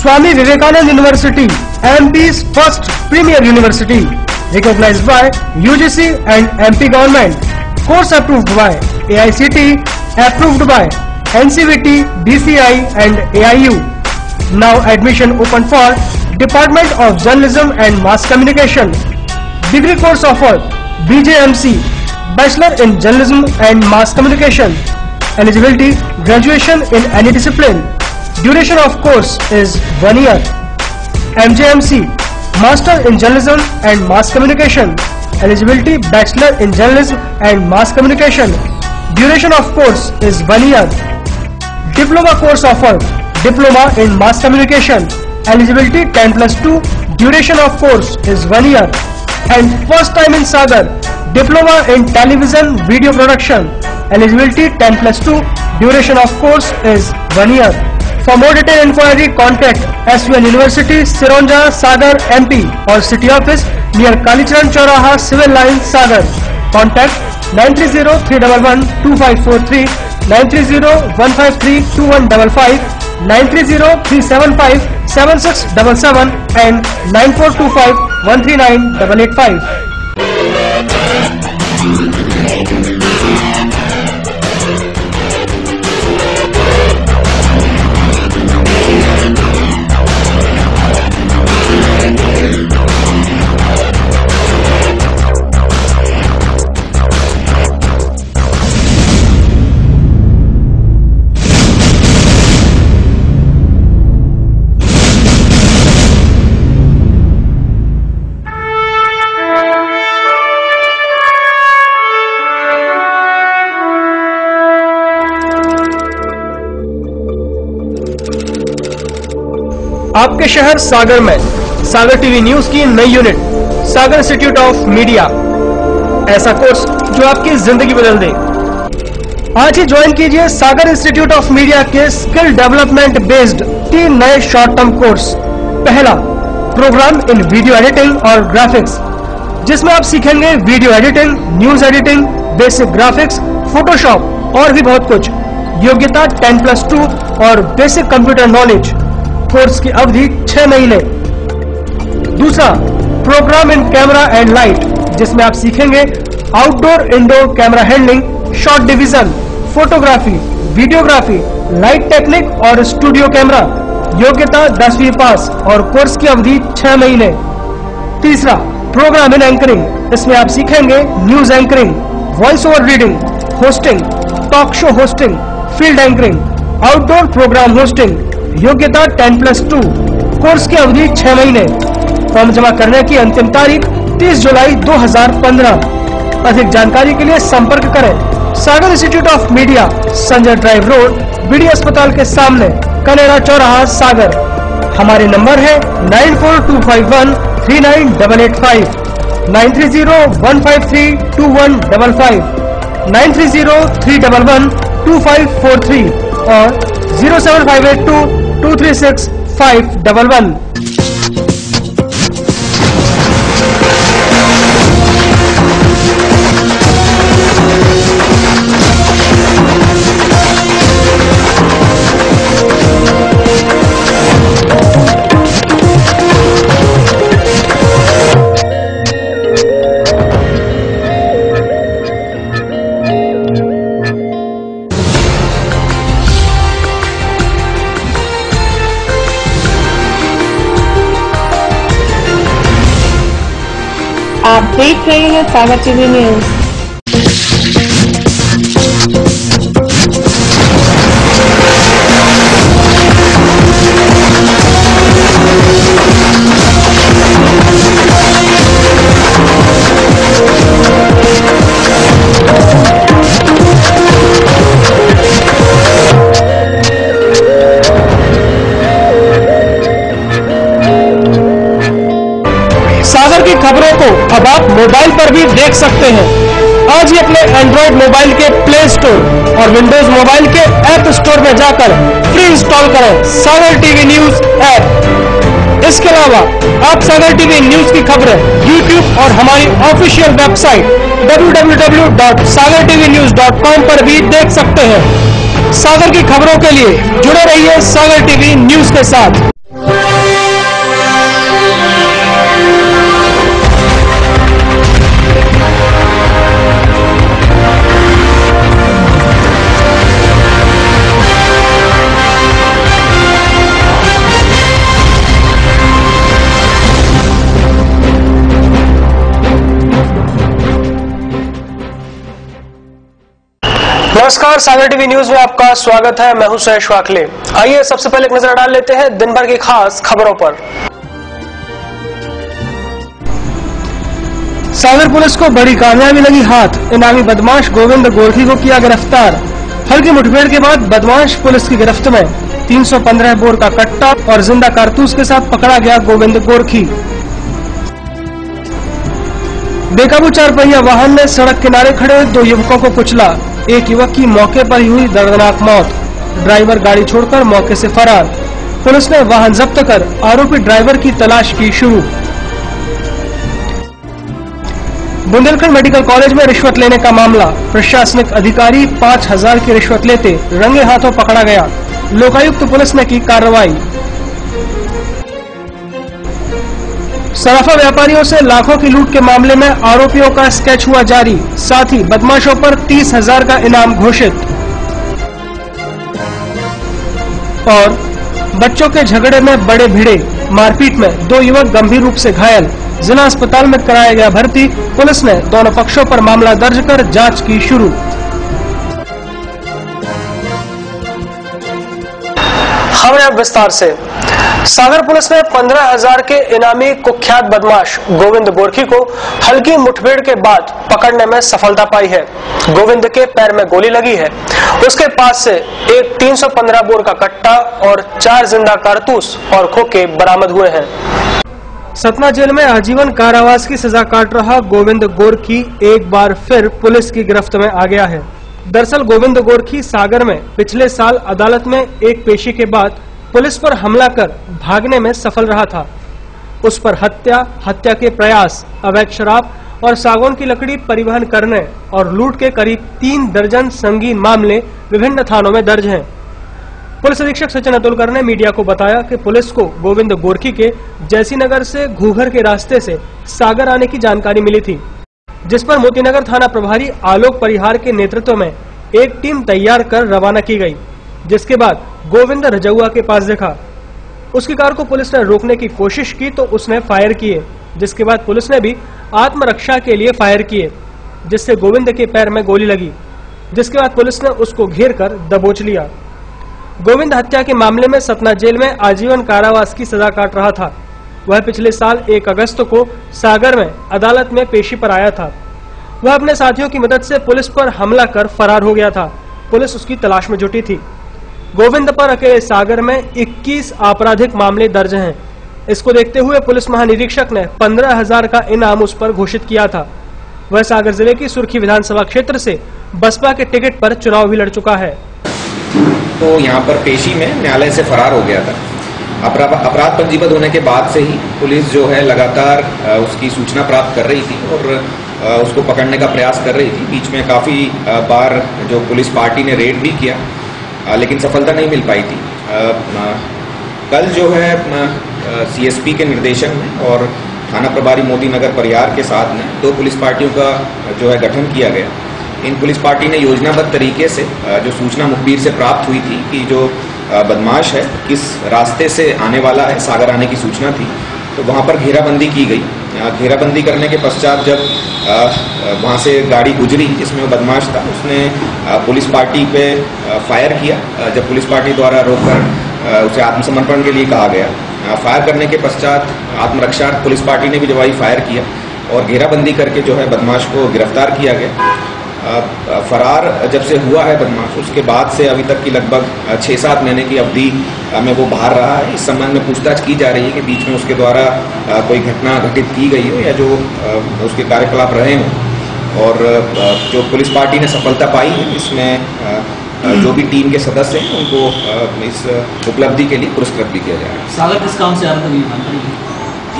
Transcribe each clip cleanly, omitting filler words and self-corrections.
Swami Vivekananda University, MP's first premier university, recognized by UGC and MP government. Course approved by AICTE, approved by NCVT, DCI and AIU. Now admission open for Department of Journalism and Mass Communication. Degree course offered BJMC, Bachelor in Journalism and Mass Communication. Eligibility, graduation in any discipline. Duration of course is 1 year. MJMC, Master in Journalism and Mass Communication. Eligibility, Bachelor in Journalism and Mass Communication. Duration of course is 1 year. Diploma course offered, Diploma in Mass Communication. Eligibility 10+2. Duration of course is 1 year. And first time in Sagar, Diploma in Television Video Production. Eligibility 10+2. Duration of course is 1 year. For more detailed inquiry, contact SVN University, Sironja, Sagar, MP or City Office near Kalicharan Chauraha, Civil Line, Sagar. Contact 930-311-2543, 930-153-2155, 930-375-7677 and 9425-139-885. आपके शहर सागर में सागर TV news की नई unit Sagar institute of media, ऐसा course जो आपकी जिंदगी बदल दे। आज ही ज्वाइन कीजिए सागर इंस्टीट्यूट ऑफ मीडिया के स्किल डेवलपमेंट बेस्ड 3 नए शॉर्ट टर्म कोर्स। पहला, प्रोग्राम इन वीडियो एडिटिंग और ग्राफिक्स, जिसमें आप सीखेंगे video editing, news editing, basic graphics, Photoshop और भी बहुत कुछ। योग्यता 10+2 और बेसिक कंप्यूटर नॉलेज। कोर्स की अवधि 6 महीने। दूसरा, program in camera and light, जिसमें आप सीखेंगे outdoor indoor camera handling, shot division, photography, videography, light technique और स्टूडियो कैमरा। योग्यता 10वीं पास और कोर्स की अवधि 6 महीने। तीसरा, प्रोग्राम इन एंकरिंग, इसमें आप सीखेंगे news anchoring, voice over reading, hosting, talk show hosting, field anchoring, outdoor program hosting. योग्यता 10+2। कोर्स की अवधि 6 महीने। फॉर्म जमा करने की अंतिम तारीख 30 जुलाई 2015। अधिक जानकारी के लिए संपर्क करें Sagar institute of media, Sanjay drive road, BD अस्पताल के सामने, कनेरा चौराहा, सागर। हमारे नंबर है 9425139885, 930-153-2155, 930-311-2543 और 07582-236-511। आप देख रहे हैं सागर टीवी न्यूज। सागर की खबरों को अब आप मोबाइल पर भी देख सकते हैं। आज ही अपने एंड्रॉइड मोबाइल के प्ले स्टोर और विंडोज मोबाइल के ऐप स्टोर में जाकर फ्री इंस्टॉल करें सागर टीवी न्यूज ऐप। इसके अलावा आप सागर टीवी न्यूज की खबरें YouTube और हमारी ऑफिशियल वेबसाइट www.sagartvnews.com पर भी देख सकते हैं। सागर की खबरों के लिए जुड़े रहिए सागर टीवी न्यूज के साथ। नमस्कार, सागर टीवी न्यूज में आपका स्वागत है। मैं हूं सुयश वाकले। आइए सबसे पहले एक नजर डाल लेते हैं दिन भर की खास खबरों पर। सागर पुलिस को बड़ी कामयाबी लगी हाथ। इनामी बदमाश गोविंद गोरखी को किया गिरफ्तार। हल्की मुठभेड़ के बाद बदमाश पुलिस की गिरफ्त में। 315 बोर का कट्टा और जिंदा कारतूस के साथ पकड़ा गया गोविंद गोरखी। बेकाबू 4 पहिया वाहन ने सड़क किनारे खड़े 2 युवकों को कुचला। एक युवक की मौके पर ही हुई दर्दनाक मौत। ड्राइवर गाड़ी छोड़कर मौके से फरार। पुलिस ने वाहन जब्त कर आरोपी ड्राइवर की तलाश की शुरू। बुंदेलखंड मेडिकल कॉलेज में रिश्वत लेने का मामला। प्रशासनिक अधिकारी 5000 की रिश्वत लेते रंगे हाथों पकड़ा गया। लोकायुक्त पुलिस ने की कार्रवाई। सराफा व्यापारियों से लाखों की लूट के मामले में आरोपियों का स्केच हुआ जारी। साथ ही बदमाशों पर 30,000 का इनाम घोषित। और बच्चों के झगड़े में बड़े भिड़े। मारपीट में 2 युवक गंभीर रूप से घायल। जिला अस्पताल में कराया गया भर्ती। पुलिस ने दोनों पक्षों पर मामला दर्ज कर जांच की शुरू। खबरें अब विस्तार से। सागर पुलिस ने 15,000 के इनामी कुख्यात बदमाश गोविंद गोरखी को हल्की मुठभेड़ के बाद पकड़ने में सफलता पाई है। गोविंद के पैर में गोली लगी है। उसके पास से एक 315 बोर का कट्टा और 4 जिंदा कारतूस और खोखे बरामद हुए हैं। सतना जेल में आजीवन कारावास की सजा काट रहा गोविंद गोरखी एक बार फिर पुलिस की गिरफ्त में आ गया है। दरअसल गोविंद गोरखी सागर में पिछले साल अदालत में एक पेशी के बाद पुलिस पर हमला कर भागने में सफल रहा था। उस पर हत्या के प्रयास, अवैध शराब और सागौन की लकड़ी परिवहन करने और लूट के करीब 3 दर्जन संगीन मामले विभिन्न थानों में दर्ज हैं। पुलिस अधीक्षक सचिन अतुलकर ने मीडिया को बताया कि पुलिस को गोविंद गोरखी के जैसीनगर से घूघर के रास्ते से सागर आने की जानकारी मिली थी, जिस पर मोतीनगर थाना प्रभारी आलोक परिहार के नेतृत्व में एक टीम तैयार कर रवाना की गई। जिसके बाद गोविंद रजौआ के पास देखा। उसकी कार को पुलिस ने रोकने की कोशिश की तो उसने फायर किए, जिसके बाद पुलिस ने भी आत्मरक्षा के लिए फायर किए, जिससे गोविंद के पैर में गोली लगी। जिसके बाद पुलिस ने उसको घेर कर दबोच लिया। गोविंद हत्या के मामले में सतना जेल में आजीवन कारावास की सजा काट रहा था। वह पिछले साल 1 अगस्त को सागर में अदालत में पेशी पर आया था। वह अपने साथियों की मदद से पुलिस पर हमला कर फरार हो गया था। पुलिस उसकी तलाश में जुटी थी। गोविंद पर अकेले सागर में 21 आपराधिक मामले दर्ज हैं। इसको देखते हुए पुलिस महानिरीक्षक ने 15,000 का इनाम उस पर घोषित किया था। वह सागर जिले की सुर्खी विधानसभा क्षेत्र से बसपा के टिकट पर चुनाव भी लड़ चुका है। तो यहाँ पर पेशी में न्यायालय से फरार हो गया था। अपराध पंजीबद्ध होने के बाद से ही पुलिस जो है लगातार उसकी सूचना प्राप्त कर रही थी और उसको पकड़ने का प्रयास कर रही थी। बीच में काफ़ी बार जो पुलिस पार्टी ने रेड भी किया, लेकिन सफलता नहीं मिल पाई थी। कल जो है सीएसपी के निर्देशन में और थाना प्रभारी मोतीनगर परिहार के साथ में 2 पुलिस पार्टियों का जो है गठन किया गया। इन पुलिस पार्टी ने योजनाबद्ध तरीके से जो सूचना मुखबिर से प्राप्त हुई थी कि जो बदमाश है किस रास्ते से आने वाला है, सागर आने की सूचना थी, तो वहाँ पर घेराबंदी की गई। घेराबंदी करने के पश्चात जब वहाँ से गाड़ी गुजरी जिसमें वो बदमाश था, उसने पुलिस पार्टी पे फायर किया। जब पुलिस पार्टी द्वारा रोककर उसे आत्मसमर्पण के लिए कहा गया। फायर करने के पश्चात आत्मरक्षा पुलिस पार्टी ने भी जवाबी फायर किया और घेराबंदी करके जो है बदमाश को गिरफ्तार किया गया। फरार जब से हुआ है बदमाश, उसके बाद से अभी तक की लगभग 6-7 महीने की अवधि में वो बाहर रहा है। इस संबंध में पूछताछ की जा रही है कि बीच में उसके द्वारा कोई घटना घटित की गई हो या जो उसके कार्यकलाप रहे हों। और जो पुलिस पार्टी ने सफलता पाई है, इसमें जो भी टीम के सदस्य हैं उनको इस उपलब्धि के लिए पुरस्कृत भी किया जा रहा है। सागर किस काम से आ रहा था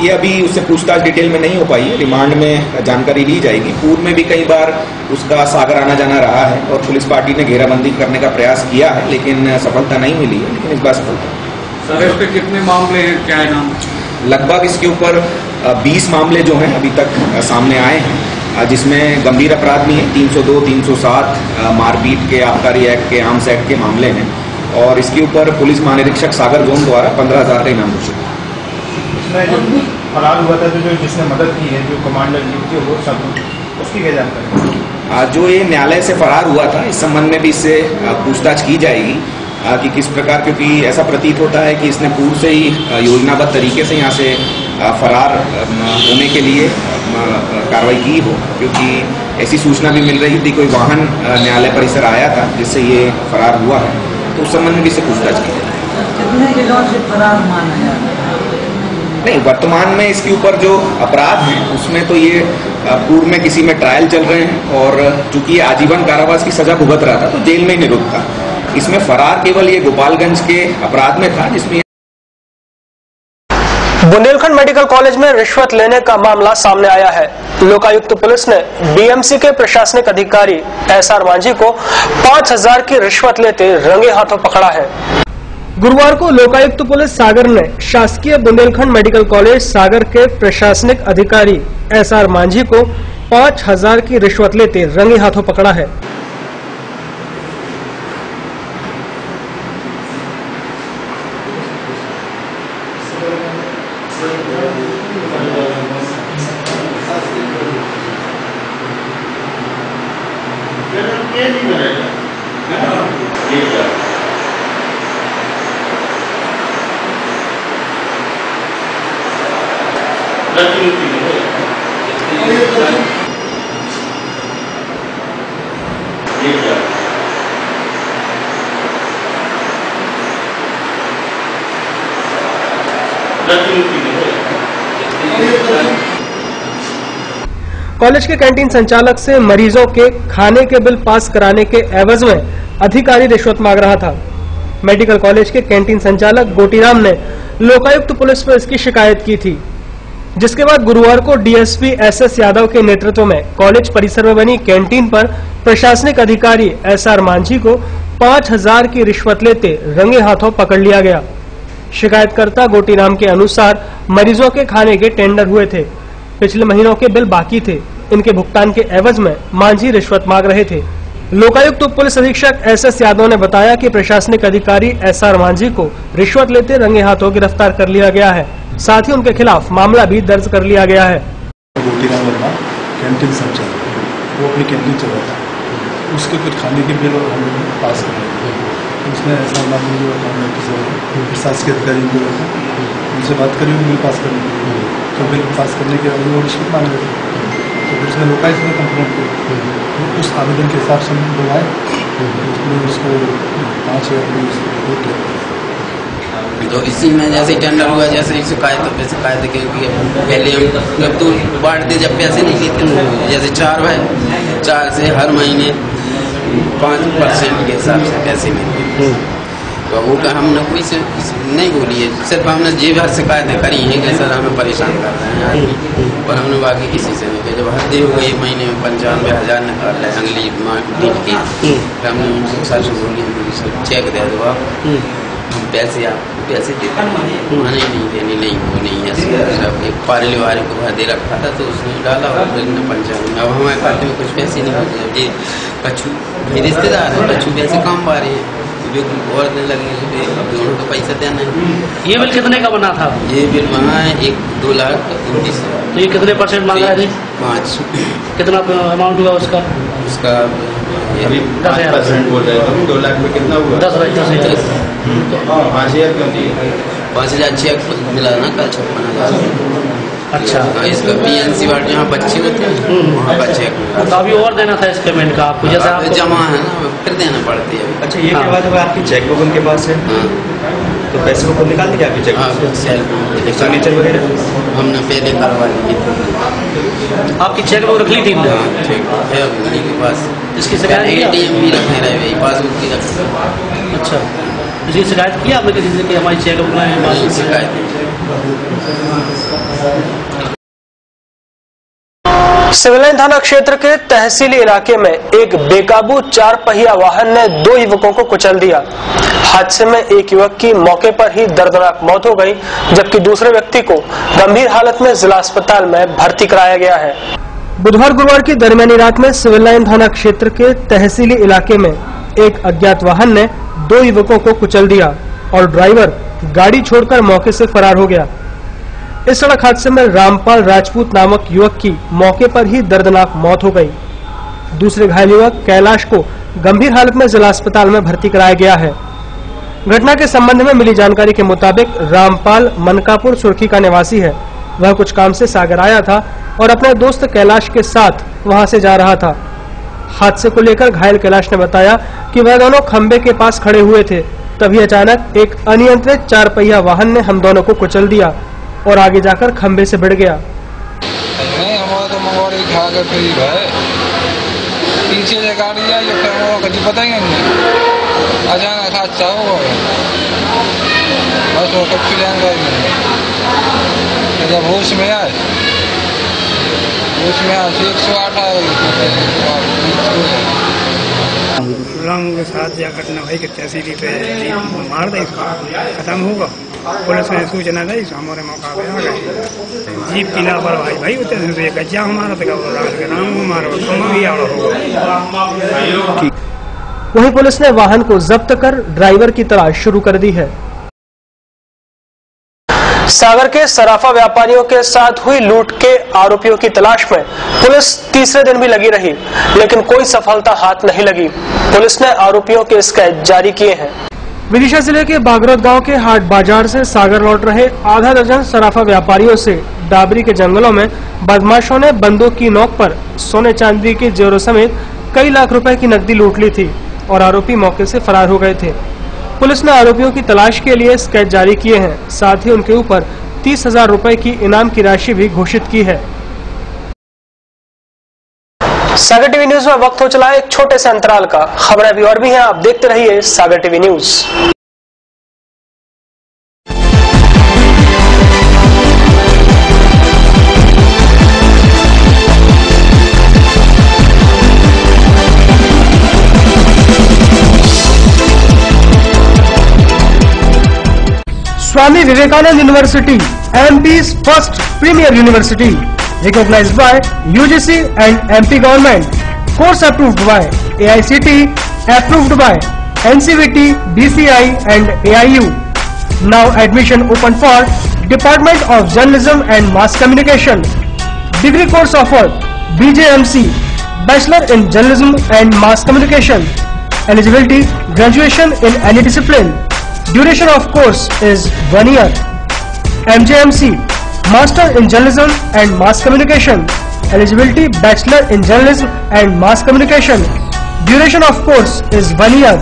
ये अभी उससे पूछताछ डिटेल में नहीं हो पाई है। रिमांड में जानकारी ली जाएगी। पूर्व में भी कई बार उसका सागर आना जाना रहा है और पुलिस पार्टी ने घेराबंदी करने का प्रयास किया है, लेकिन सफलता नहीं मिली है। लेकिन इस बार सफलता। सर, इस पे कितने मामले हैं, क्या है नाम? लगभग इसके ऊपर 20 मामले जो हैं अभी तक सामने आए हैं, जिसमें गंभीर अपराध भी हैं। 302, 307 मारपीट के, आबकारी एक्ट के, आर्म्स एक्ट के मामले हैं। और इसके ऊपर पुलिस महानिरीक्षक सागर जोन द्वारा 15,000 का इनाम घोषित। जो फरार हुआ था, जो जिसने मदद की है, जो कमांडर नियुक्त हो सब, उसकी क्या जानकारी? जो ये न्यायालय से फरार हुआ था, इस संबंध में भी इससे पूछताछ की जाएगी कि किस प्रकार, क्योंकि ऐसा प्रतीत होता है कि इसने पूर्व से ही योजनाबद्ध तरीके से यहाँ से फरार होने के लिए कार्रवाई की हो, क्योंकि ऐसी सूचना भी मिल रही थी कोई वाहन न्यायालय परिसर आया था जिससे ये फरार हुआ है, तो उस संबंध में भी इससे पूछताछ की जाए। कितने दिनों से फरार माना जाता है? नहीं, वर्तमान में इसके ऊपर जो अपराध हैं उसमें तो ये पूर्व में किसी में ट्रायल चल रहे हैं, और चूंकि ये आजीवन कारावास की सजा भुगत रहा था तो जेल में ही निरुद्ध था। इसमें फरार केवल ये गोपालगंज के अपराध में था, जिसमें बुंदेलखंड मेडिकल कॉलेज में रिश्वत लेने का मामला सामने आया है। लोकायुक्त पुलिस ने बीएमसी के प्रशासनिक अधिकारी एसआर मांझी को 5000 की रिश्वत लेते रंगे हाथों पकड़ा है। गुरुवार को लोकायुक्त पुलिस सागर ने शासकीय बुंदेलखंड मेडिकल कॉलेज सागर के प्रशासनिक अधिकारी एसआर मांझी को 5000 की रिश्वत लेते रंगे हाथों पकड़ा है। कॉलेज के कैंटीन संचालक से मरीजों के खाने के बिल पास कराने के एवज में अधिकारी रिश्वत मांग रहा था। मेडिकल कॉलेज के कैंटीन संचालक गोटीराम ने लोकायुक्त पुलिस पर इसकी शिकायत की थी, जिसके बाद गुरुवार को डीएसपी एसएस यादव के नेतृत्व में कॉलेज परिसर में बनी कैंटीन पर प्रशासनिक अधिकारी एसआर मांझी को 5000 की रिश्वत लेते रंगे हाथों पकड़ लिया गया। शिकायतकर्ता गोटीराम के अनुसार मरीजों के खाने के टेंडर हुए थे, पिछले महीनों के बिल बाकी थे, इनके भुगतान के एवज में मांझी रिश्वत मांग रहे थे। लोकायुक्त पुलिस अधीक्षक एसएस यादव ने बताया कि प्रशासनिक अधिकारी एसआर मांझी को रिश्वत लेते रंगे हाथों गिरफ्तार कर लिया गया है, साथ ही उनके खिलाफ मामला भी दर्ज कर लिया गया है। गोटीराम वर्मा कैंटीन संचालक, वो अपनी कैंटीन चलाता है, उसके कुछ खाने के बिल हम पास कर रहे थे। उसने ऐसा मांझी जो प्रशासनिक अधिकारी को उनसे बात करी बिल पास करने के लिए, तो बिल पास करने के बाद वो रिश्वत मांग रहे थे, तो उसने लोकायुक्त में कंप्लेंट की। उस आवेदन के हिसाब से हम बुलाए, उसने उसको 5000 तो इसी में जैसे टेंडर हुआ, जैसे शिकायत पे शिकायत क्योंकि पहले हम जब तो बांटते जब पैसे नहीं लेते, जैसे 4 भाई 4 से हर महीने 5% के हिसाब से पैसे मिलते, तो वो का हमने कोई से नहीं बोली है, सिर्फ हमने जी भर शिकायतें करी हैं कि सर हमें परेशान कर रहे हैं आदमी, पर हमने बाकी किसी से नहीं किया। जब हद हो गई महीने में 95,000 निकाल रहे अगली दिन की, हमने उनसे सर से बोली चेक दे दो आप, पैसे आप पैसे देते नहीं देने नहीं वो नहीं है सब। एक पार्ले वाले को भर दे रखा था तो उसने डाला और 95। अब हमारे खाते में कुछ पैसे नहीं होते, कच्छू रिश्तेदार है, कच्छू पैसे कम पा रहे हैं, जो और देने लगे अब दोनों को पैसा देना है। ये बिल कितने का बना था? ये बिल बना है 2,29,000। तो ये कितने % मांगा है? 5। कितना अमाउंट हुआ उसका? उसका 10,000 बोल रहे थे, 2 लाख में कितना हुआ? 10,000 5,000 क्यों नहीं? 5,000 चेक मिला ना कल 56,000। अच्छा, इसका पीएनसी वार्ड जहाँ बच्चे होते हैं वहाँ का चेक मिला। तो अभी और देना था इस पेमेंट का आपको, जैसे आप जमा है ना फिर देना पड़ती है। अच्छा, ये के बाद आपकी चेकबुक उनके पास है, तो पैसे को खुद निकाल दिया आपकी चेकबुक? सिग्नेचर वगैरह हमने पहले करवा ली। आपकी चेकबुक रख ली थी? है उन्हीं के पास। इसकी शिकायत ATM भी रखे रहे, पासबुक भी रखे। अच्छा, इसकी शिकायत की आपने किसी से कि हमारी चेकबुक में शिकायत? सिविल लाइन थाना क्षेत्र के तहसीली इलाके में एक बेकाबू 4 पहिया वाहन ने 2 युवकों को कुचल दिया। हादसे में एक युवक की मौके पर ही दर्दनाक मौत हो गई, जबकि दूसरे व्यक्ति को गंभीर हालत में जिला अस्पताल में भर्ती कराया गया है। बुधवार गुरुवार की दरमियानी रात में सिविल लाइन थाना क्षेत्र के तहसीली इलाके में एक अज्ञात वाहन ने 2 युवकों को कुचल दिया और ड्राइवर गाड़ी छोड़कर मौके से फरार हो गया। इस सड़क हादसे में रामपाल राजपूत नामक युवक की मौके पर ही दर्दनाक मौत हो गई। दूसरे घायल युवक कैलाश को गंभीर हालत में जिला अस्पताल में भर्ती कराया गया है। घटना के संबंध में मिली जानकारी के मुताबिक रामपाल मनकापुर सुर्खी का निवासी है। वह कुछ काम से सागर आया था और अपने दोस्त कैलाश के साथ वहां से जा रहा था। हादसे को लेकर घायल कैलाश ने बताया कि वह दोनों खंबे के पास खड़े हुए थे, तभी अचानक एक अनियंत्रित 4 पहिया वाहन ने हम दोनों को कुचल दिया और आगे जाकर खंबे से भिड़ गया। हमारा तो मंगवाड़ी खा कर करीब है, पीछे से गाड़ी आई फिर कभी पता ही नहीं, अचानक हादसा हो बस वो कच्ची जानकारी नहीं। जब होश में आए 108 आ रंग के साथ या घटना भाई तहसीली पे मार दे खत्म होगा। पुलिस ने सूचना दी, हमारे मौका पे आ गए। जीप की लापरवाही भाई उतने से गज्जा हमारा होगा। वहीं पुलिस ने वाहन को जब्त कर ड्राइवर की तलाश शुरू कर दी है। सागर के सराफा व्यापारियों के साथ हुई लूट के आरोपियों की तलाश में पुलिस तीसरे दिन भी लगी रही, लेकिन कोई सफलता हाथ नहीं लगी। पुलिस ने आरोपियों के स्केच जारी किए हैं। विदिशा जिले के बागरौत गांव के हाट बाजार से सागर लौट रहे आधा दर्जन सराफा व्यापारियों से डाबरी के जंगलों में बदमाशों ने बंदूक की नोक पर सोने चांदी के जेवरों समेत कई लाख रुपए की नकदी लूट ली थी और आरोपी मौके से फरार हो गए थे। पुलिस ने आरोपियों की तलाश के लिए स्केच जारी किए हैं, साथ ही उनके ऊपर 30,000 रुपए की इनाम की राशि भी घोषित की है। सागर टीवी न्यूज में वक्त हो चला है एक छोटे से अंतराल का। खबरें अभी और भी हैं, आप देखते रहिए Sagar TV news. Swami Vivekananda university, MP's first premier university, recognized by UGC and MP government. Course approved by AICTE, approved by NCVT, DCI and AIU. Now admission open for Department of Journalism and Mass Communication. Degree course offered BJMC, Bachelor in Journalism and Mass Communication. Eligibility, graduation in any discipline. Duration of course is 1 year. MJMC, Master in Journalism and Mass Communication. Eligibility, Bachelor in Journalism and Mass Communication. Duration of course is 1 year.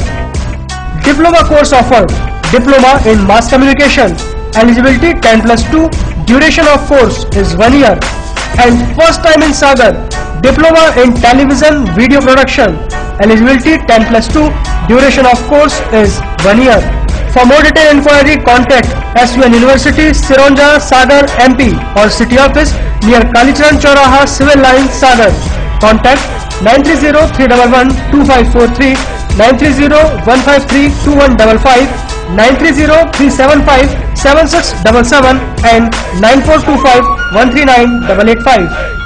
Diploma course offered, Diploma in Mass Communication. Eligibility 10+2. Duration of course is 1 year. And first time in Sagar, Diploma in Television Video Production. Eligibility 10+2. Duration of course is 1 year. For more detailed inquiry, contact SUN University, Sironja, Sagar, MP or City Office near Kalicharan Chauraha, Civil Line, Sagar. Contact 930-311-2543, 930-153-2155, 930-375-7677 and 9425-139-885.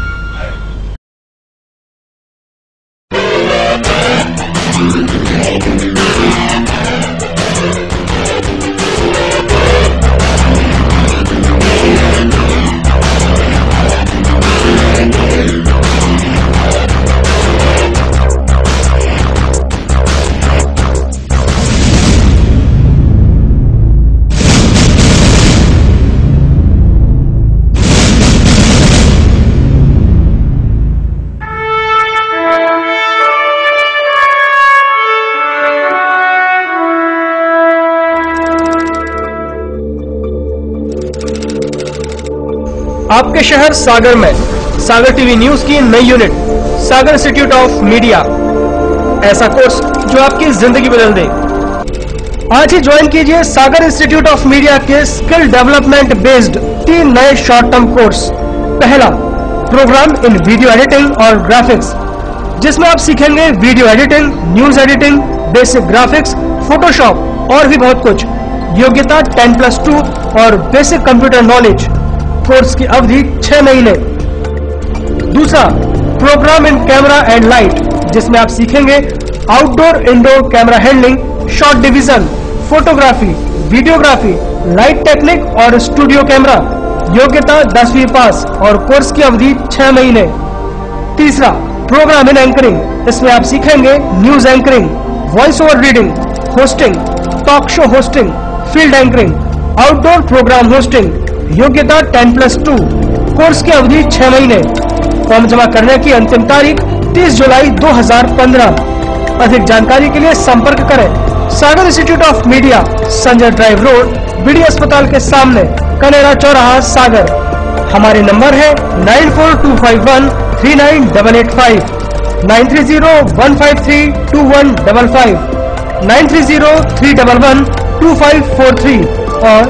आपके शहर सागर में सागर TV news की नई unit Sagar institute of media, ऐसा course जो आपकी जिंदगी बदल दे। आज ही ज्वाइन कीजिए सागर इंस्टीट्यूट ऑफ मीडिया के स्किल डेवलपमेंट बेस्ड 3 नए शॉर्ट टर्म कोर्स। पहला, प्रोग्राम इन वीडियो एडिटिंग और ग्राफिक्स, जिसमें आप सीखेंगे video editing, news editing, basic graphics, Photoshop और भी बहुत कुछ। योग्यता 10+2 और बेसिक कंप्यूटर नॉलेज। कोर्स की अवधि 6 महीने। दूसरा, program in camera and light, जिसमें आप सीखेंगे outdoor indoor camera handling, shot division, photography, videography, light technique और स्टूडियो कैमरा। योग्यता 10वीं पास और कोर्स की अवधि 6 महीने। तीसरा, प्रोग्राम इन एंकरिंग। इसमें आप सीखेंगे news anchoring, voice over reading, hosting, talk show hosting, field anchoring, outdoor program hosting. योग्यता 10+2। कोर्स की अवधि 6 महीने। फॉर्म जमा करने की अंतिम तारीख 30 जुलाई 2015। अधिक जानकारी के लिए संपर्क करें Sagar institute of media, Sanjay drive road, BD अस्पताल के सामने, कनेरा चौराहा, सागर। हमारे नंबर है 9425139885, 9301532155, 9303112543 और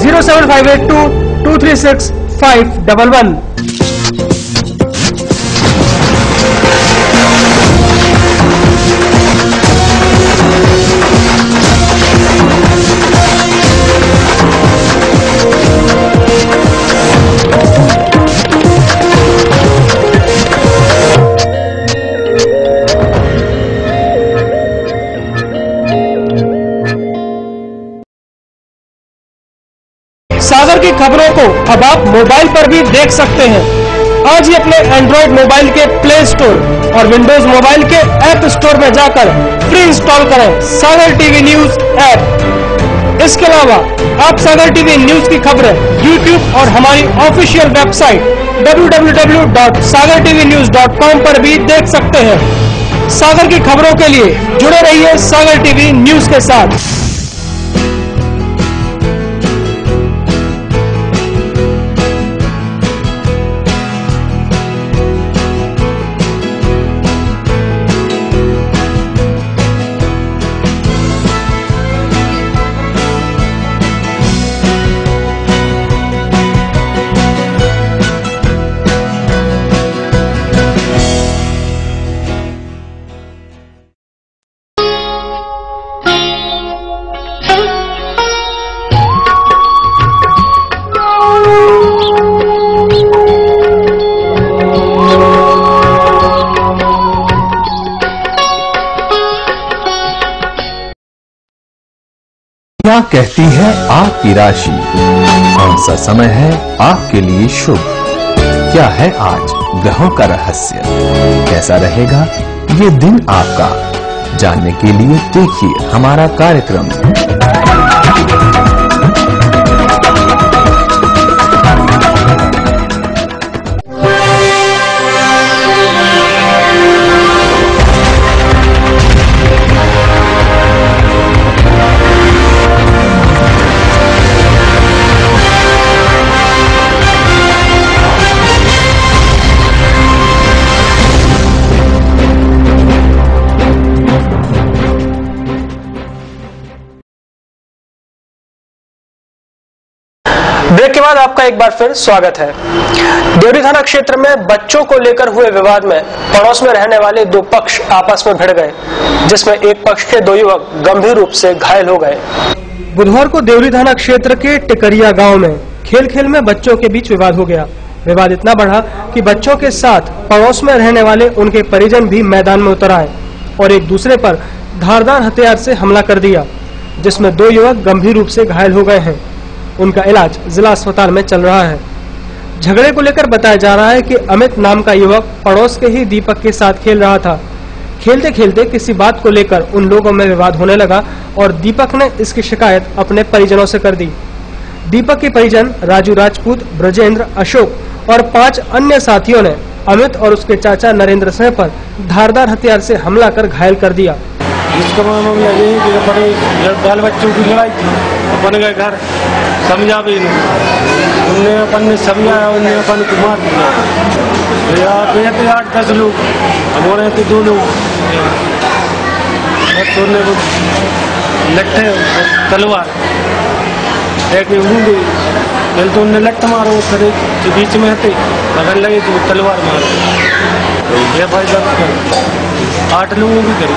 07582236511। सागर की खबरों को अब आप मोबाइल पर भी देख सकते हैं। आज ही अपने एंड्रॉइड मोबाइल के प्ले स्टोर और विंडोज मोबाइल के ऐप स्टोर में जाकर फ्री इंस्टॉल करें सागर टीवी न्यूज ऐप। इसके अलावा आप सागर टीवी न्यूज की खबरें YouTube और हमारी ऑफिशियल वेबसाइट www.sagartvnews.com पर भी देख सकते हैं। सागर की खबरों के लिए जुड़े रहिए सागर टीवी न्यूज के साथ। क्या कहती है आपकी राशि? कौन सा समय है आपके लिए शुभ? क्या है आज ग्रहों का रहस्य? कैसा रहेगा ये दिन आपका? जानने के लिए देखिए हमारा कार्यक्रम। ब्रेक के बाद आपका एक बार फिर स्वागत है। देवरी थाना क्षेत्र में बच्चों को लेकर हुए विवाद में पड़ोस में रहने वाले दो पक्ष आपस में भिड़ गए, जिसमें एक पक्ष के दो युवक गंभीर रूप से घायल हो गए। बुधवार को देवरी थाना क्षेत्र के टिकरिया गांव में खेल खेल में बच्चों के बीच विवाद हो गया। विवाद इतना बढ़ा कि बच्चों के साथ पड़ोस में रहने वाले उनके परिजन भी मैदान में उतर आए और एक दूसरे पर धारदार हथियार से हमला कर दिया, जिसमें दो युवक गंभीर रूप से घायल हो गए हैं। उनका इलाज जिला अस्पताल में चल रहा है। झगड़े को लेकर बताया जा रहा है कि अमित नाम का युवक पड़ोस के ही दीपक के साथ खेल रहा था। खेलते खेलते किसी बात को लेकर उन लोगों में विवाद होने लगा और दीपक ने इसकी शिकायत अपने परिजनों से कर दी। दीपक के परिजन राजू राजपूत, ब्रजेंद्र, अशोक और 5 अन्य साथियों ने अमित और उसके चाचा नरेंद्र सिंह पर धारदार हथियार से हमला कर घायल कर दिया। इसका मामला ये है कि बड़े बाल बच्चों की लड़ाई थी, अपन गए घर समझा भी नहीं, उनने अपन ने समझाया, उनने अपन को मार दिया। 8-10 लोग, हमारे यहाँ 2 लोग, उन्होंने लट्ठे तलवार एक उंगली पहले तो उनने लट्ठ मारो, फिर जो बीच में हथे पकड़ लगे तो तलवार मारो। ये भाई 8 लोगों की करी।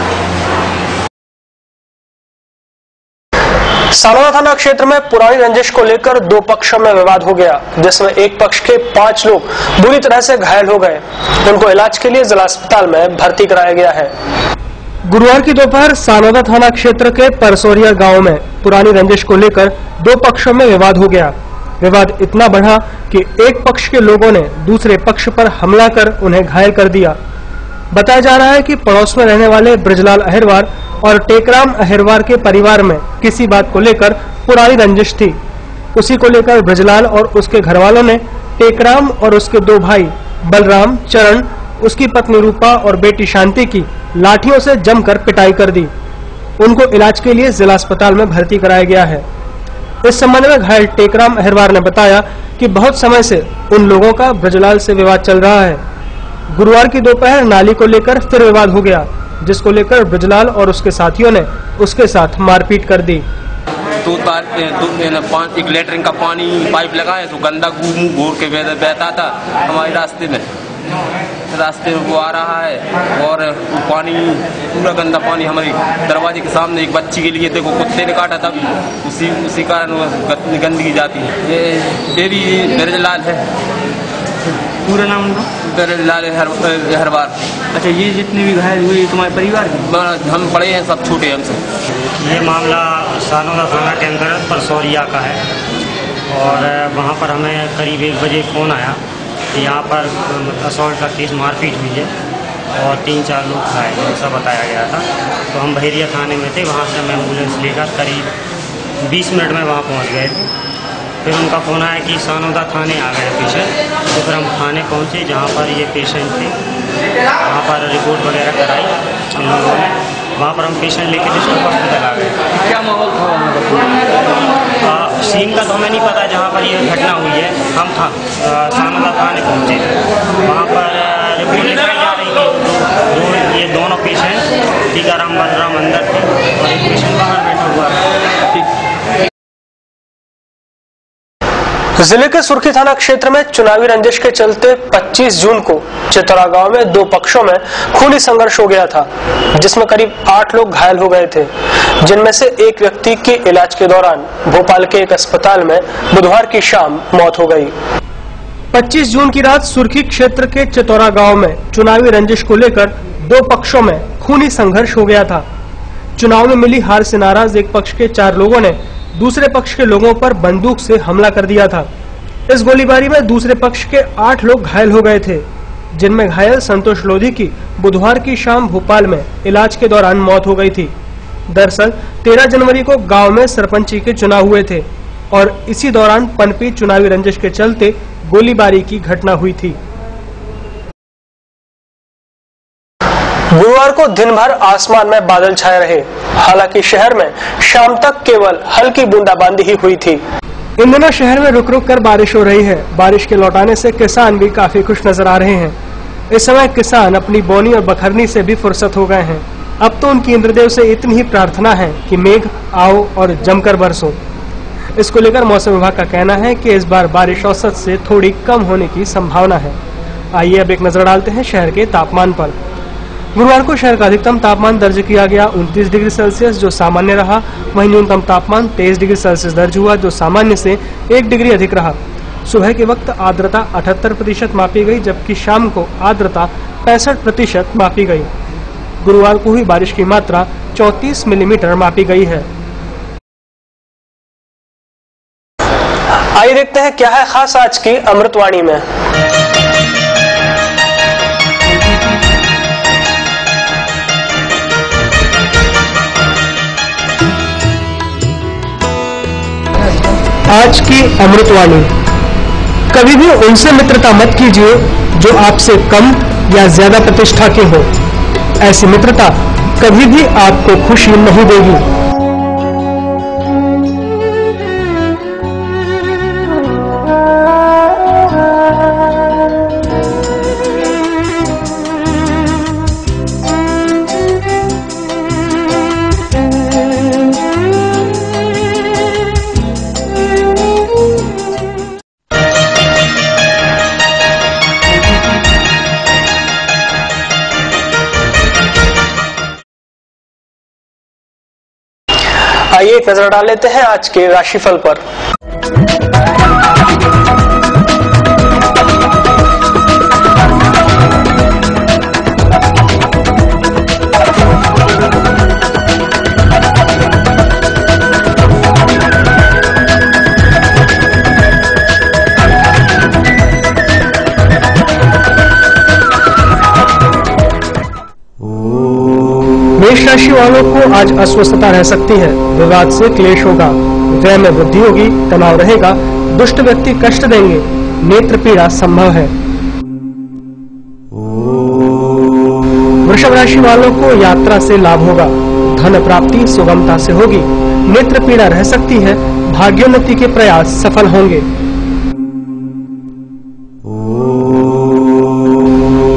सालोना थाना क्षेत्र में पुरानी रंजिश को लेकर 2 पक्षों में विवाद हो गया, जिसमें एक पक्ष के 5 लोग बुरी तरह से घायल हो गए। उनको इलाज के लिए जिला अस्पताल में भर्ती कराया गया है। गुरुवार की दोपहर सानोदा थाना क्षेत्र के परसोरिया गांव में पुरानी रंजिश को लेकर 2 पक्षों में विवाद हो गया। विवाद इतना बढ़ा कि एक पक्ष के लोगों ने दूसरे पक्ष पर हमला कर उन्हें घायल कर दिया। बताया जा रहा है कि पड़ोस में रहने वाले ब्रजलाल अहिरवार और टेकराम अहिरवार के परिवार में किसी बात को लेकर पुरानी रंजिश थी। उसी को लेकर ब्रजलाल और उसके घरवालों ने टेकराम और उसके दो भाई बलराम, चरण, उसकी पत्नी रूपा और बेटी शांति की लाठियों से जमकर पिटाई कर दी। उनको इलाज के लिए जिला अस्पताल में भर्ती कराया गया है। इस संबंध में घायल टेकराम अहिरवार ने बताया कि बहुत समय से उन लोगों का ब्रजलाल से विवाद चल रहा है। गुरुवार की दोपहर नाली को लेकर फिर विवाद हो गया, जिसको लेकर ब्रजलाल और उसके साथियों ने उसके साथ मारपीट कर दी। एक लेटरिन का पानी पाइप लगाए तो गंदा मुंह घूर के बहता था हमारे रास्ते में वो आ रहा है और पानी पूरा गंदा पानी हमारे दरवाजे के सामने एक बच्ची के लिए देखो कुत्ते ने काटा था, उसी कारण गंदगी जाती है। ये भी ब्रजलाल है। पूरा नाम उनका? ब्रजलाल अहिरवार। अच्छा, ये जितने भी घायल हुए तुम्हारे परिवार के? हम बड़े हैं, सब छोटे हैं हमसे। ये मामला सानोदा थाना के अंतर्गत परसौरिया का है और वहाँ पर हमें करीब 1 बजे फ़ोन आया कि यहाँ पर असॉल्ट का केस मारपीट हुई है और 3-4 लोग घायल हैं, ऐसा बताया गया था। तो हम बहेरिया थाने में थे, वहाँ से हम एम्बुलेंस लेकर करीब 20 मिनट में वहाँ पहुँच गए थे। फिर उनका फ़ोन आया कि सानोदा थाने आ गए पेशेंट, तो फिर हम थाने पहुँचे जहाँ पर ये पेशेंट थे। वहाँ पर रिपोर्ट वगैरह कराई हम लोगों ने, वहाँ पर हम पेशेंट लेके डिस्ट्रिक्ट हॉस्पिटल आ गए। क्या माहौल था वहाँ का? सीन का तो हमें नहीं पता जहाँ पर ये घटना हुई है। हम सानोदा थाने पहुँचे, वहाँ पर रिपोर्ट लिखाई जा रही थी। ये दोनों पेशेंट टीकाराम बलराम अंदर थे और एक पेशेंट बाहर बैठा हुआ है। जिले के सुर्खी थाना क्षेत्र में चुनावी रंजिश के चलते 25 जून को चितौरा गांव में 2 पक्षों में खूनी संघर्ष हो गया था, जिसमें करीब 8 लोग घायल हो गए थे, जिनमें से एक व्यक्ति की इलाज के दौरान भोपाल के एक अस्पताल में बुधवार की शाम मौत हो गई। 25 जून की रात सुर्खी क्षेत्र के चितौरा गांव में चुनावी रंजिश को लेकर 2 पक्षों में खूनी संघर्ष हो गया था। चुनाव में मिली हार से नाराज एक पक्ष के 4 लोगों ने दूसरे पक्ष के लोगों पर बंदूक से हमला कर दिया था। इस गोलीबारी में दूसरे पक्ष के 8 लोग घायल हो गए थे, जिनमें घायल संतोष लोधी की बुधवार की शाम भोपाल में इलाज के दौरान मौत हो गई थी। दरअसल 13 जनवरी को गांव में सरपंची के चुनाव हुए थे और इसी दौरान पनपी चुनावी रंजिश के चलते गोलीबारी की घटना हुई थी। गुरुवार को दिन भर आसमान में बादल छाए रहे, हालांकि शहर में शाम तक केवल हल्की बूंदाबांदी ही हुई थी। इन दिनों शहर में रुक रुक कर बारिश हो रही है। बारिश के लौटाने से किसान भी काफी खुश नजर आ रहे हैं। इस समय किसान अपनी बोनी और बखरनी से भी फुर्सत हो गए हैं। अब तो उनकी इंद्रदेव से इतनी ही प्रार्थना है कि मेघ आओ और जमकर बरसो। इसको लेकर मौसम विभाग का कहना है कि इस बार बारिश औसत से थोड़ी कम होने की संभावना है। आइए अब एक नजर डालते हैं शहर के तापमान पर। गुरुवार को शहर का अधिकतम तापमान दर्ज किया गया 29 डिग्री सेल्सियस, जो सामान्य रहा। वहीं न्यूनतम तापमान 23 डिग्री सेल्सियस दर्ज हुआ, जो सामान्य से 1 डिग्री अधिक रहा। सुबह के वक्त आर्द्रता 78% मापी गई, जबकि शाम को आर्द्रता 65% मापी गई। गुरुवार को हुई बारिश की मात्रा 34 मिलीमीटर मापी गई है। आइए देखते हैं क्या है खास आज की अमृतवाणी में। आज की अमृतवाणी। कभी भी उनसे मित्रता मत कीजिए जो आपसे कम या ज्यादा प्रतिष्ठा के हो। ऐसी मित्रता कभी भी आपको खुशी नहीं देगी। आइए एक नजर डाल लेते हैं आज के राशिफल पर। राशि वालों को आज अस्वस्थता रह सकती है, विवाद से क्लेश होगा, व्यय में वृद्धि होगी, तनाव रहेगा, दुष्ट व्यक्ति कष्ट देंगे, नेत्र पीड़ा संभव है। वृषभ राशि वालों को यात्रा से लाभ होगा, धन प्राप्ति सुगमता से होगी, नेत्र पीड़ा रह सकती है, भाग्योन्नति के प्रयास सफल होंगे।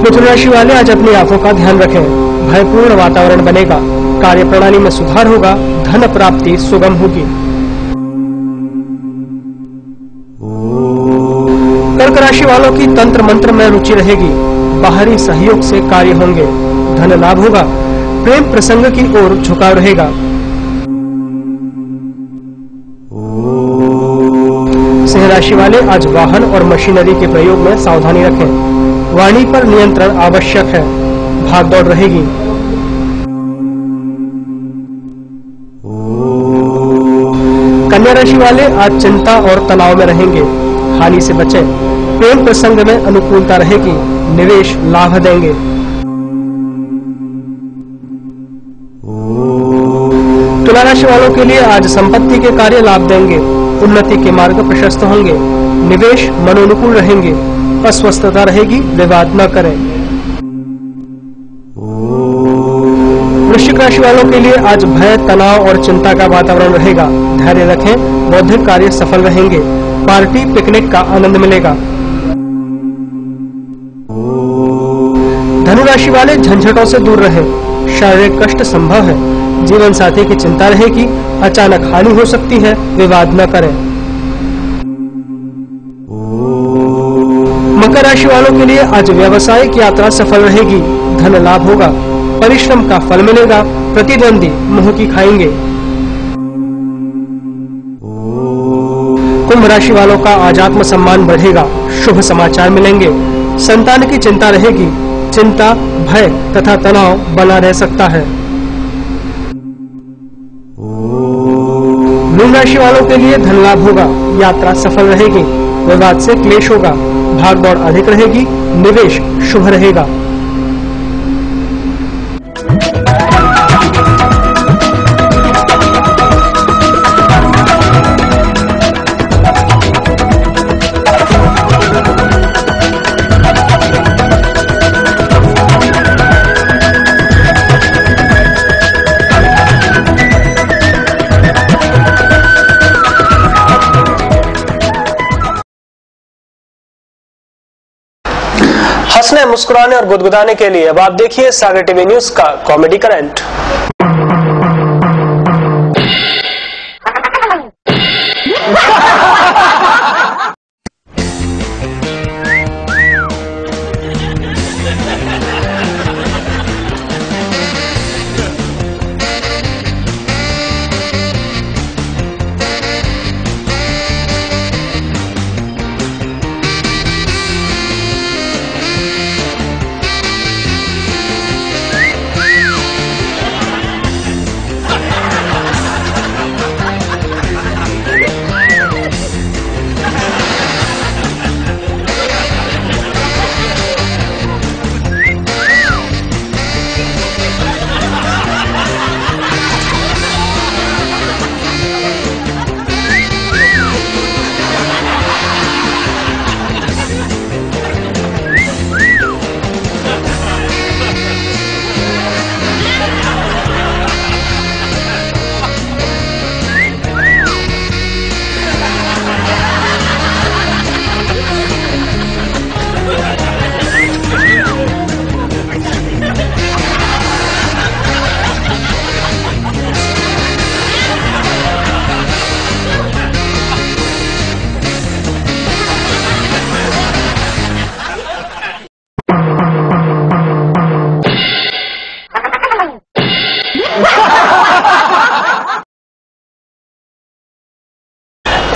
मिथुन राशि वाले आज अपनी आंखों का ध्यान रखें, भयपूर्ण वातावरण बनेगा, कार्य प्रणाली में सुधार होगा, धन प्राप्ति सुगम होगी। कर्क राशि वालों की तंत्र मंत्र में रुचि रहेगी, बाहरी सहयोग से कार्य होंगे, धन लाभ होगा, प्रेम प्रसंग की ओर झुकाव रहेगा। सिंह राशि वाले आज वाहन और मशीनरी के प्रयोग में सावधानी रखें, वाणी पर नियंत्रण आवश्यक है, भाग दौड़ रहेगी। कन्या राशि वाले आज चिंता और तनाव में रहेंगे, हानि से बचें, प्रेम प्रसंग में अनुकूलता रहेगी, निवेश लाभ देंगे। तुला राशि वालों के लिए आज संपत्ति के कार्य लाभ देंगे, उन्नति के मार्ग प्रशस्त होंगे, निवेश मनोनुकूल रहेंगे, अस्वस्थता रहेगी, विवाद न करें। वृश्चिक राशि वालों के लिए आज भय तनाव और चिंता का वातावरण रहेगा, धैर्य रखें, बौद्धिक कार्य सफल रहेंगे, पार्टी पिकनिक का आनंद मिलेगा। धनु राशि वाले झंझटों से दूर रहे, शारीरिक कष्ट संभव है, जीवन साथी की चिंता रहेगी, अचानक हानि हो सकती है, विवाद न करें। मकर राशि वालों के लिए आज व्यावसायिक यात्रा सफल रहेगी, धन लाभ होगा, परिश्रम का फल मिलेगा, प्रतिद्वंदी मुंह की खाएंगे। कुंभ राशि वालों का आज आत्म सम्मान बढ़ेगा, शुभ समाचार मिलेंगे, संतान की चिंता रहेगी, चिंता भय तथा तनाव बना रह सकता है। मीन राशि वालों के लिए धन लाभ होगा, यात्रा सफल रहेगी, विवाद से क्लेश होगा, भाग दौड़ अधिक रहेगी, निवेश शुभ रहेगा। हंसने, मुस्कुराने और गुदगुदाने के लिए अब आप देखिए सागर टीवी न्यूज का कॉमेडी करंट।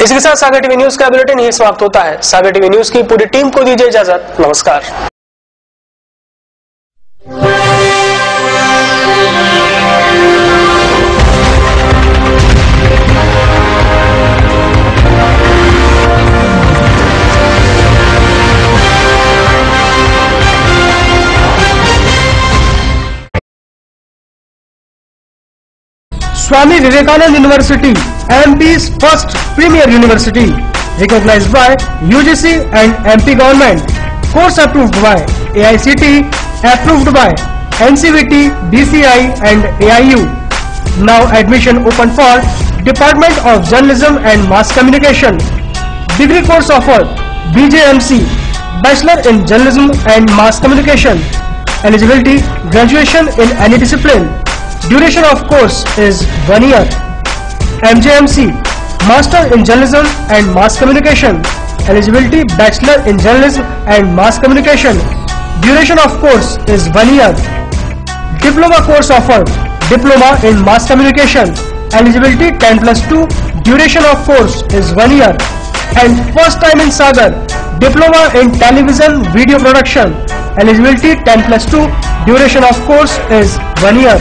इसी के साथ सागर टीवी न्यूज का बुलेटिन यही समाप्त होता है। सागर टीवी न्यूज की पूरी टीम को दीजिए इजाजत। नमस्कार। Swami Vivekananda University, MP's first premier university, recognized by UGC and MP government. Course approved by AICTE, approved by NCVT, DCI and AIU. Now admission open for Department of Journalism and Mass Communication. Degree course offered BJMC, Bachelor in Journalism and Mass Communication. Eligibility, graduation in any discipline. Duration of course is 1 year. MJMC, Master in Journalism and Mass Communication. Eligibility, Bachelor in Journalism and Mass Communication. Duration of course is 1 year. Diploma course offered, Diploma in Mass Communication. Eligibility 10+2. Duration of course is 1 year. And first time in Sagar, Diploma in Television Video Production. Eligibility 10+2. Duration of course is 1 year.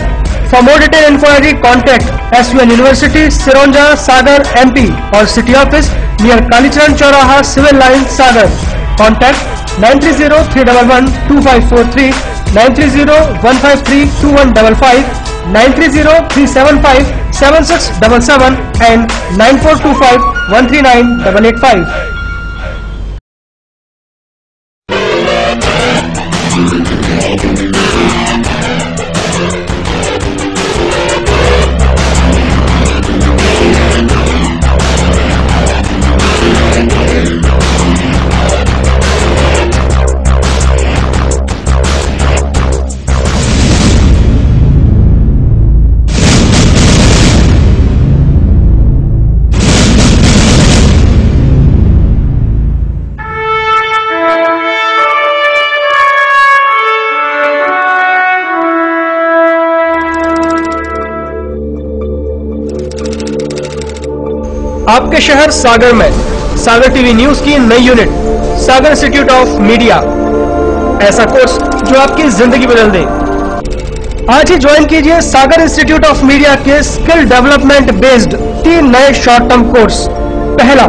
For more detailed inquiry, contact SUN University, Sironja, Sagar, MP or City Office near Kalicharan Chauraha, Civil Line, Sagar. Contact 930-311-2543, 930-153-2155, 930-375-7677 and 9425-139-885. आपके शहर सागर में सागर TV news की नई unit Sagar institute of media, ऐसा course जो आपकी जिंदगी बदल दे। आज ही ज्वाइन कीजिए सागर इंस्टीट्यूट ऑफ मीडिया के स्किल डेवलपमेंट बेस्ड 3 नए शॉर्ट टर्म कोर्स। पहला,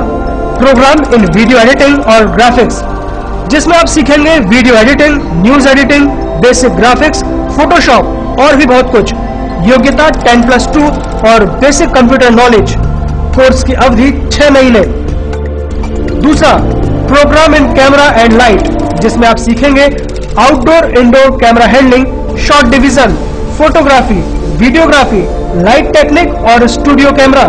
प्रोग्राम इन वीडियो एडिटिंग और ग्राफिक्स, जिसमें आप सीखेंगे video editing, news editing, basic graphics, Photoshop और भी बहुत कुछ। योग्यता 10+2 और बेसिक कंप्यूटर नॉलेज। कोर्स की अवधि 6 महीने। दूसरा, program in camera and light, जिसमें आप सीखेंगे outdoor indoor camera handling, shot division, photography, videography, light technique और स्टूडियो कैमरा।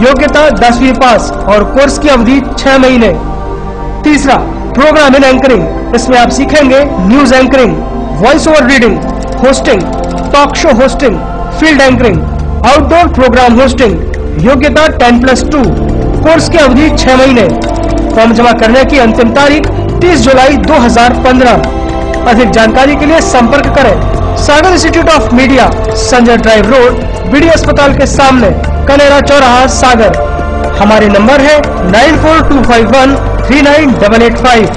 योग्यता 10वीं पास और कोर्स की अवधि 6 महीने। तीसरा, प्रोग्राम इन एंकरिंग, इसमें आप सीखेंगे news anchoring, voice over reading, hosting, talk show hosting, field anchoring, outdoor program hosting. योग्यता 10+2। कोर्स की अवधि 6 महीने। फॉर्म जमा करने की अंतिम तारीख 30 जुलाई 2015। अधिक जानकारी के लिए संपर्क करें Sagar institute of media, Sanjay drive road, BD अस्पताल के सामने, कनेरा चौराहा, सागर। हमारे नंबर है 9425139885,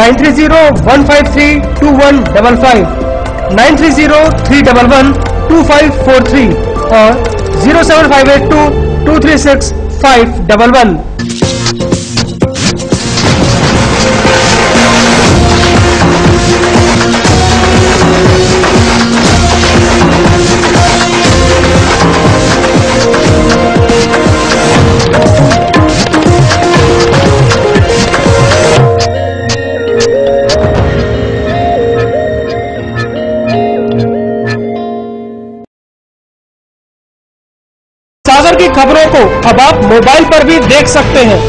930-153-2155, 930-311-2543 और 07582-236-511। सागर की खबरों को अब आप मोबाइल पर भी देख सकते हैं।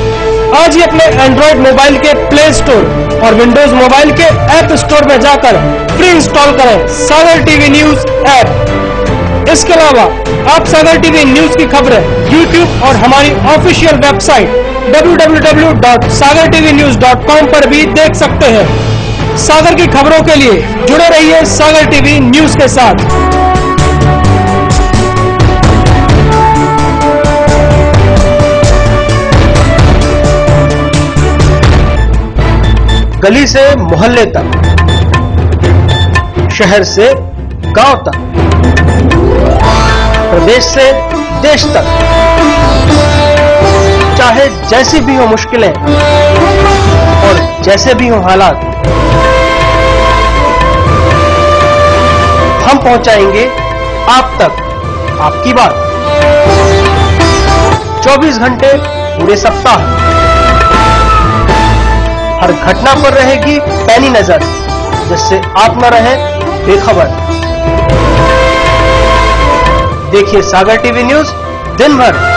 आज ही अपने एंड्रॉइड मोबाइल के प्ले स्टोर और विंडोज मोबाइल के ऐप स्टोर में जाकर फ्री इंस्टॉल करें सागर टीवी न्यूज ऐप। इसके अलावा आप सागर टीवी न्यूज की खबरें YouTube और हमारी ऑफिशियल वेबसाइट www.sagartvnews.com पर भी देख सकते हैं। सागर की खबरों के लिए जुड़े रहिए सागर टीवी न्यूज के साथ। गली से मोहल्ले तक, शहर से गांव तक, प्रदेश से देश तक, चाहे जैसी भी हो मुश्किलें और जैसे भी हो हालात, हम पहुंचाएंगे आप तक आपकी बात। 24 घंटे पूरे सप्ताह। हर घटना पर रहेगी पैनी नजर, जिससे आप न रहे बेखबर। देखिए सागर टीवी न्यूज दिन भर।